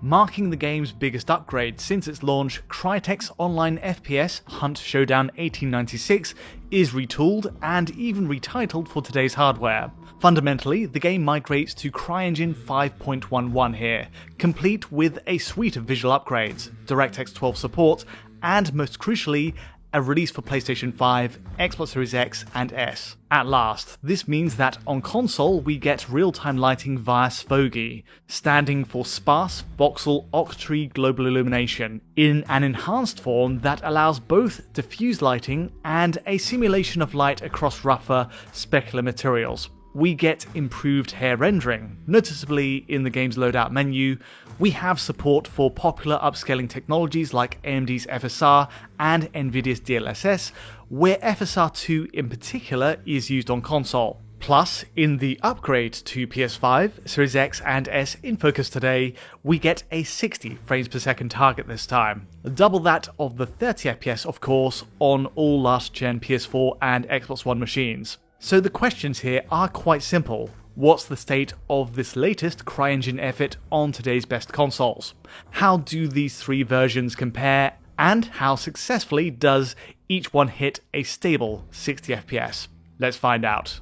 Marking the game's biggest upgrade since its launch, Crytek's online FPS, Hunt Showdown 1896, is retooled and even retitled for today's hardware. Fundamentally, the game migrates to CryEngine 5.11 here, complete with a suite of visual upgrades, DirectX 12 support, and most crucially, a release for PlayStation 5, Xbox Series X and S. At last, this means that on console we get real-time lighting via SFOGI, standing for Sparse Voxel Octree Global Illumination, in an enhanced form that allows both diffuse lighting and a simulation of light across rougher, specular materials. We get improved hair rendering. Noticeably, in the game's loadout menu, we have support for popular upscaling technologies like AMD's FSR and Nvidia's DLSS, where FSR2 in particular is used on console. Plus, in the upgrade to PS5, Series X and S in focus today, we get a 60 frames per second target this time. Double that of the 30 FPS, of course, on all last-gen PS4 and Xbox One machines. So the questions here are quite simple. What's the state of this latest CryEngine effort on today's best consoles? How do these three versions compare? And how successfully does each one hit a stable 60 FPS? Let's find out.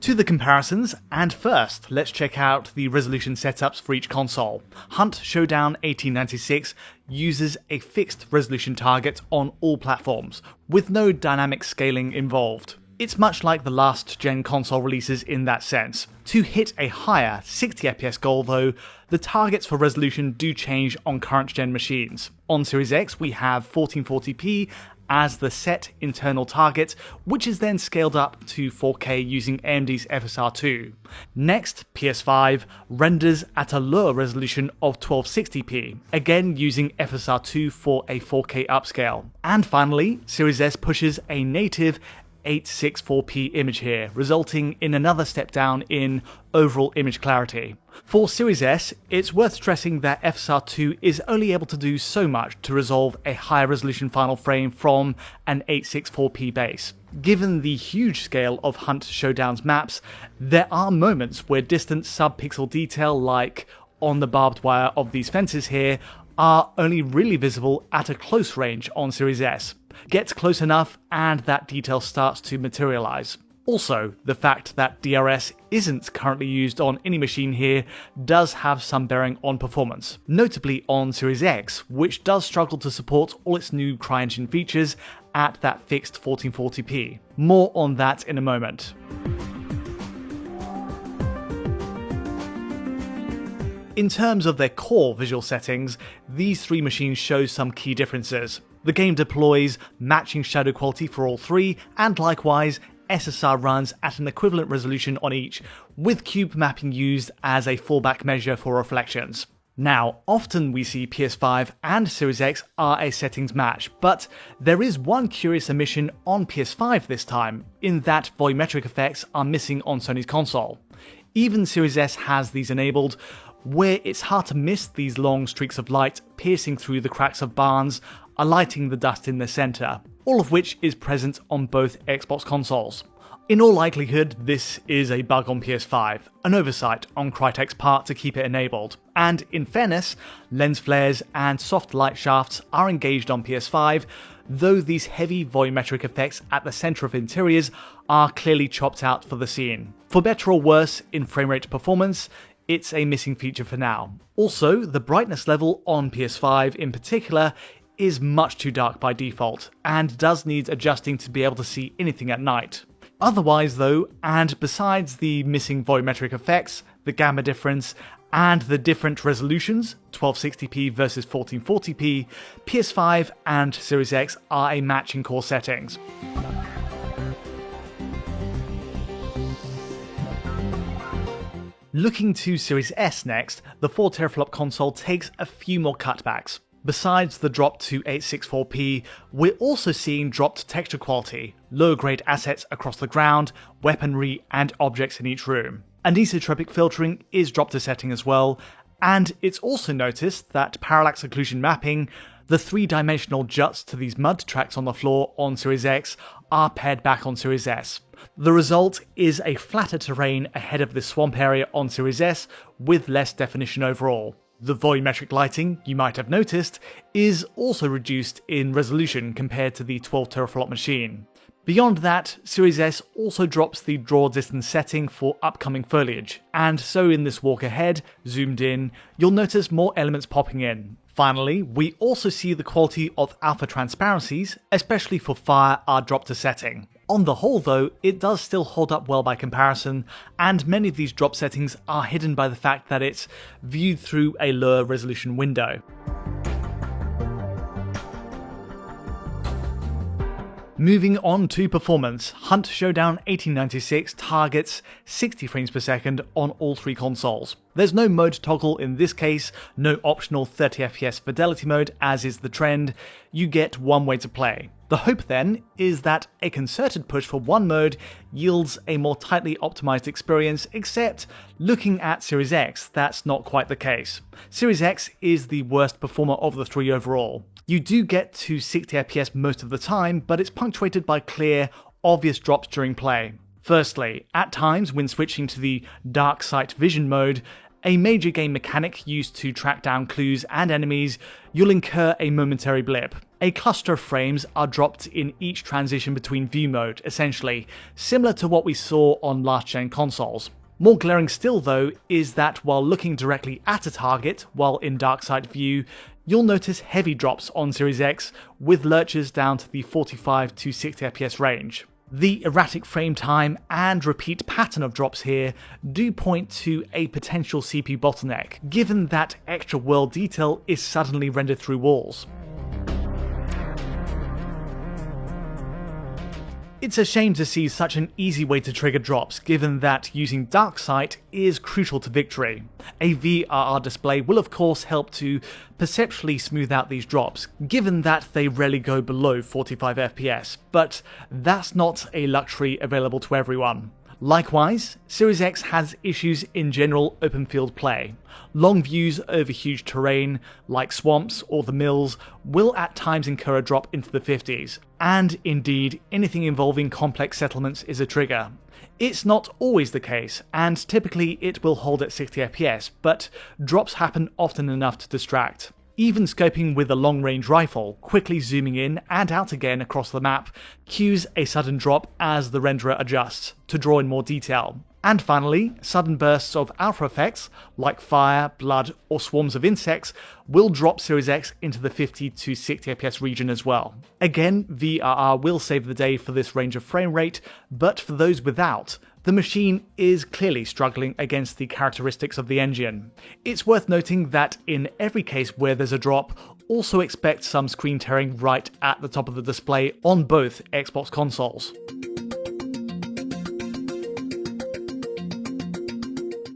To the comparisons, and first, let's check out the resolution setups for each console. Hunt Showdown 1896 uses a fixed resolution target on all platforms, with no dynamic scaling involved. It's much like the last gen console releases in that sense. To hit a higher 60 FPS goal though, the targets for resolution do change on current gen machines. On Series X we have 1440p as the set internal target, which is then scaled up to 4K using AMD's FSR2. Next, PS5 renders at a lower resolution of 1260p, again using FSR2 for a 4K upscale. And finally, Series S pushes a native 864p image here, resulting in another step down in overall image clarity. For Series S, it's worth stressing that FSR2 is only able to do so much to resolve a higher resolution final frame from an 864p base. Given the huge scale of Hunt Showdown's maps, there are moments where distant sub-pixel detail, like on the barbed wire of these fences here, are only really visible at a close range on Series S. Gets close enough and that detail starts to materialize. Also, the fact that DRS isn't currently used on any machine here does have some bearing on performance, notably on Series X, which does struggle to support all its new CryEngine features at that fixed 1440p. More on that in a moment. In terms of their core visual settings, these three machines show some key differences. The game deploys matching shadow quality for all three, and likewise, SSR runs at an equivalent resolution on each, with cube mapping used as a fallback measure for reflections. Now, often we see PS5 and Series X are a settings match, but there is one curious omission on PS5 this time, in that volumetric effects are missing on Sony's console. Even Series S has these enabled, where it's hard to miss these long streaks of light piercing through the cracks of barns, alighting the dust in the center, all of which is present on both Xbox consoles. In all likelihood, this is a bug on PS5, an oversight on Crytek's part to keep it enabled, and in fairness, lens flares and soft light shafts are engaged on PS5, though these heavy volumetric effects at the center of interiors are clearly chopped out for the scene. For better or worse in framerate performance, it's a missing feature for now. Also, the brightness level on PS5 in particular is much too dark by default, and does need adjusting to be able to see anything at night. Otherwise though, and besides the missing volumetric effects, the gamma difference, and the different resolutions, 1260p versus 1440p, PS5 and Series X are a match in core settings. Looking to Series S next, the 4 teraflop console takes a few more cutbacks. Besides the drop to 864p, we're also seeing dropped texture quality, lower grade assets across the ground, weaponry and objects in each room. Anisotropic filtering is dropped to setting as well, and it's also noticed that parallax occlusion mapping, The three-dimensional juts to these mud tracks on the floor on Series X are pared back on Series S. The result is a flatter terrain ahead of this swamp area on Series S with less definition overall. The volumetric lighting, you might have noticed, is also reduced in resolution compared to the 12 teraflop machine. Beyond that, Series S also drops the draw distance setting for upcoming foliage, and so in this walk ahead, zoomed in, you'll notice more elements popping in. Finally, we also see the quality of alpha transparencies, especially for fire, are dropped to setting. On the whole though, it does still hold up well by comparison, and many of these drop settings are hidden by the fact that it's viewed through a lower resolution window. Moving on to performance, Hunt Showdown 1896 targets 60 frames per second on all three consoles. There's no mode toggle in this case, no optional 30 FPS fidelity mode as is the trend, you get one way to play. The hope then is that a concerted push for one mode yields a more tightly optimized experience, except looking at Series X, that's not quite the case. Series X is the worst performer of the three overall. You do get to 60 FPS most of the time, but it's punctuated by clear, obvious drops during play. Firstly, at times when switching to the dark sight vision mode, a major game mechanic used to track down clues and enemies, you'll incur a momentary blip. A cluster of frames are dropped in each transition between view mode, essentially, similar to what we saw on last-gen consoles. More glaring still though is that while looking directly at a target while in dark sight view, you'll notice heavy drops on Series X with lurches down to the 45 to 60 FPS range. The erratic frame time and repeat pattern of drops here do point to a potential CPU bottleneck, given that extra world detail is suddenly rendered through walls. It's a shame to see such an easy way to trigger drops, given that using dark sight is crucial to victory. A VRR display will of course help to perceptually smooth out these drops, given that they rarely go below 45 FPS, but that's not a luxury available to everyone. Likewise, Series X has issues in general open field play. Long views over huge terrain, like swamps or the mills, will at times incur a drop into the 50s, and indeed anything involving complex settlements is a trigger. It's not always the case, and typically it will hold at 60 FPS, but drops happen often enough to distract. Even scoping with a long-range rifle, quickly zooming in and out again across the map, cues a sudden drop as the renderer adjusts, to draw in more detail. And finally, sudden bursts of alpha effects, like fire, blood, or swarms of insects, will drop Series X into the 50 to 60 FPS region as well. Again, VRR will save the day for this range of frame rate, but for those without, the machine is clearly struggling against the characteristics of the engine. It's worth noting that in every case where there's a drop, also expect some screen tearing right at the top of the display on both Xbox consoles.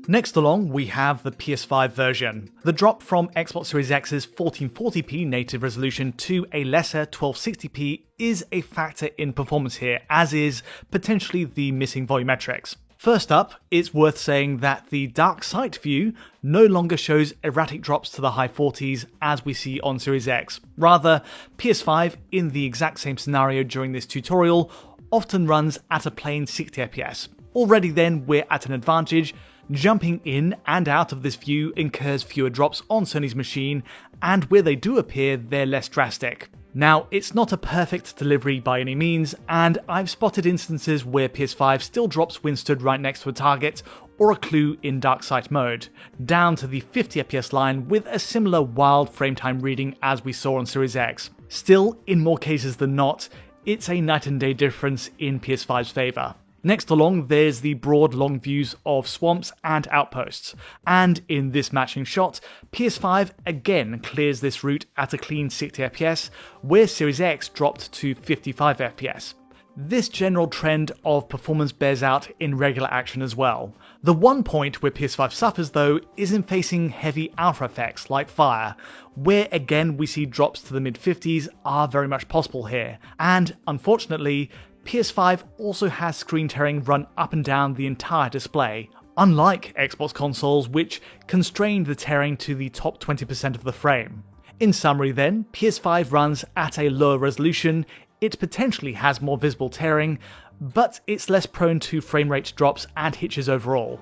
Next along, we have the PS5 version. The drop from Xbox Series X's 1440p native resolution to a lesser 1260p is a factor in performance here, as is potentially the missing volumetrics. First up, it's worth saying that the dark sight view no longer shows erratic drops to the high 40s as we see on Series X. Rather, PS5, in the exact same scenario during this tutorial, often runs at a plain 60 FPS. Already then, we're at an advantage. Jumping in and out of this view incurs fewer drops on Sony's machine, and where they do appear, they're less drastic. Now, it's not a perfect delivery by any means, and I've spotted instances where PS5 still drops when stood right next to a target or a clue in dark sight mode, down to the 50 FPS line with a similar wild frame time reading as we saw on Series X. Still, in more cases than not, it's a night and day difference in PS5's favour. Next along, there's the broad long views of swamps and outposts, and in this matching shot, PS5 again clears this route at a clean 60 FPS, where Series X dropped to 55 FPS. This general trend of performance bears out in regular action as well. The one point where PS5 suffers though is in facing heavy alpha effects like fire, where again we see drops to the mid-50s are very much possible here, and unfortunately, PS5 also has screen tearing run up and down the entire display, unlike Xbox consoles which constrained the tearing to the top 20% of the frame. In summary then, PS5 runs at a lower resolution, it potentially has more visible tearing, but it's less prone to frame rate drops and hitches overall.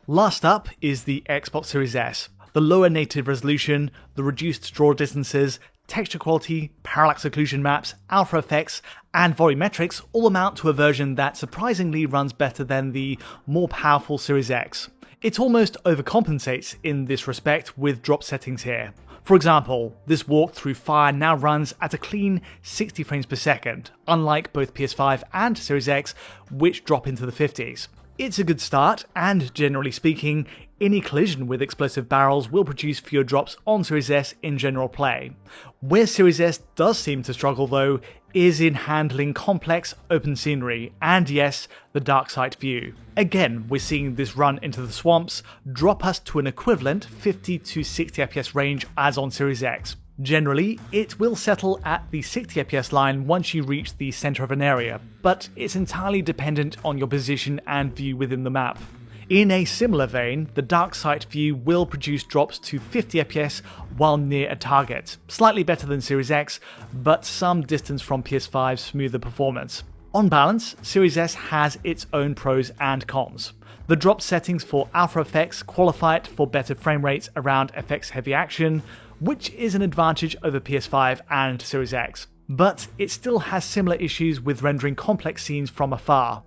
Last up is the Xbox Series S. The lower native resolution, the reduced draw distances, texture quality, parallax occlusion maps, alpha effects, and volumetrics all amount to a version that surprisingly runs better than the more powerful Series X. It almost overcompensates in this respect with drop settings here. For example, this walk through fire now runs at a clean 60 frames per second, unlike both PS5 and Series X, which drop into the 50s. It's a good start, and generally speaking, any collision with explosive barrels will produce fewer drops on Series S in general play. Where Series S does seem to struggle though is in handling complex open scenery, and yes, the dark sight view. Again, we're seeing this run into the swamps drop us to an equivalent 50 to 60 FPS range as on Series X. Generally, it will settle at the 60 FPS line once you reach the center of an area, but it's entirely dependent on your position and view within the map. In a similar vein, the dark sight view will produce drops to 50 FPS while near a target, slightly better than Series X, but some distance from PS5's smoother performance. On balance, Series S has its own pros and cons. The drop settings for alpha effects qualify it for better frame rates around effects-heavy action, which is an advantage over PS5 and Series X, but it still has similar issues with rendering complex scenes from afar.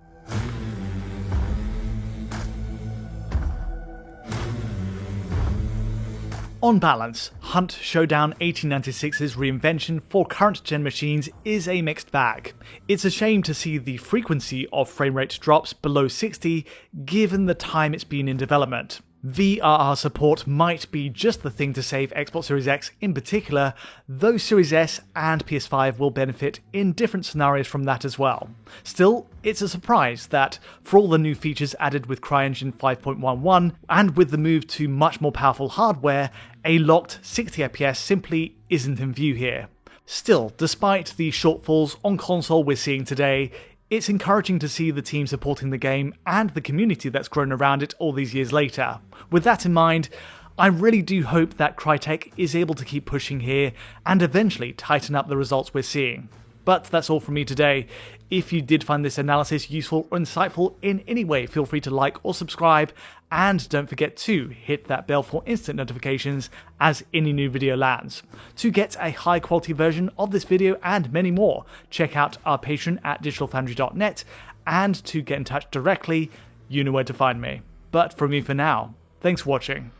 On balance, Hunt Showdown 1896's reinvention for current-gen machines is a mixed bag. It's a shame to see the frequency of frame rate drops below 60 given the time it's been in development. VRR support might be just the thing to save Xbox Series X in particular, though Series S and PS5 will benefit in different scenarios from that as well. Still, it's a surprise that, for all the new features added with CryEngine 5.11, and with the move to much more powerful hardware, a locked 60 FPS simply isn't in view here. Still, despite the shortfalls on console we're seeing today, it's encouraging to see the team supporting the game and the community that's grown around it all these years later. With that in mind, I really do hope that Crytek is able to keep pushing here and eventually tighten up the results we're seeing. But that's all from me today. If you did find this analysis useful or insightful in any way, feel free to like or subscribe, and don't forget to hit that bell for instant notifications as any new video lands. To get a high quality version of this video and many more, check out our Patreon at digitalfoundry.net, and to get in touch directly, you know where to find me. But from me for now, thanks for watching.